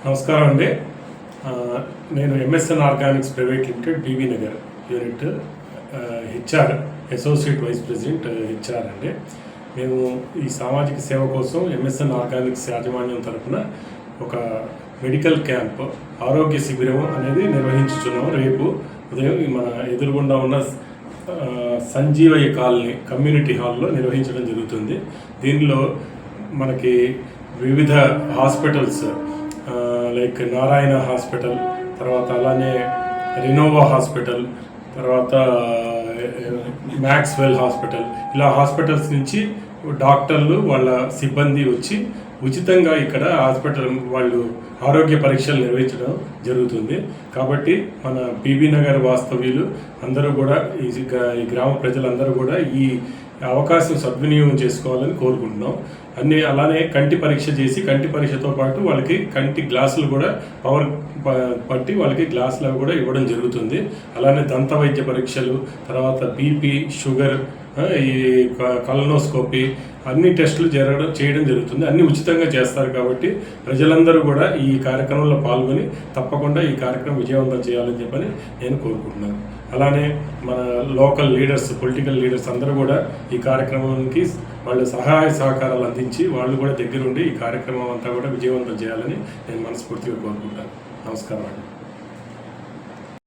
నమస్కారం అండి. నేను MSN Organics private limited Bibinagar unit HR associate vice president HR అండి. మేము ఈ సామాజిక సేవ కోసం ఎంఎస్ఎన్ ఆర్గానిక్స్ యాజమాన్యం తరఫున ఒక మెడికల్ క్యాంప్ ఆరోగ్య శిబిరం అనేది నిర్వహించుతున్నాము. రేపు ఉదయం మన ఎదురుగుండా ఉన్న సంజీవయ్య కాలనీ కమ్యూనిటీ హాల్లో నిర్వహించడం జరుగుతుంది. దీనిలో మనకి వివిధ హాస్పిటల్స్ లైక్ నారాయణ హాస్పిటల్, తర్వాత అలానే రినోవా హాస్పిటల్, తర్వాత మ్యాక్స్వెల్ హాస్పిటల్, ఇలా హాస్పిటల్స్ నుంచి డాక్టర్లు వాళ్ళ సిబ్బంది వచ్చి ఉచితంగా ఇక్కడ హాస్పిటల్ వాళ్ళు ఆరోగ్య పరీక్షలు నిర్వహించడం జరుగుతుంది. కాబట్టి మన బీబీ నగర్ వాస్తవ్యులు అందరూ కూడా ఈ గ్రామ ప్రజలందరూ కూడా ఈ అవకాశం సద్వినియోగం చేసుకోవాలని కోరుకుంటున్నాం. అలానే కంటి పరీక్ష చేసి కంటి పరీక్షతో పాటు వాళ్ళకి కంటి గ్లాసులు కూడా పవర్ పట్టి వాళ్ళకి గ్లాసులు అవి కూడా ఇవ్వడం జరుగుతుంది. అలానే దంత వైద్య పరీక్షలు, తర్వాత బీపీ, షుగర్, ఈ కలనోస్కోపీ అన్ని టెస్టులు చేయడం జరుగుతుంది. అన్ని ఉచితంగా చేస్తారు. కాబట్టి ప్రజలందరూ కూడా ఈ కార్యక్రమంలో పాల్గొని తప్పకుండా ఈ కార్యక్రమం విజయవంతం చేయాలని చెప్పని నేను కోరుకుంటున్నాను. అలానే మన లోకల్ లీడర్స్, పొలిటికల్ లీడర్స్ అందరూ కూడా ఈ కార్యక్రమానికి వాళ్ళు సహాయ సహకారాలు అందించి వాళ్ళు కూడా దగ్గరుండి ఈ కార్యక్రమం అంతా కూడా విజయవంతం చేయాలని నేను మనస్ఫూర్తిగా కోరుకుంటాను. నమస్కారం అండి.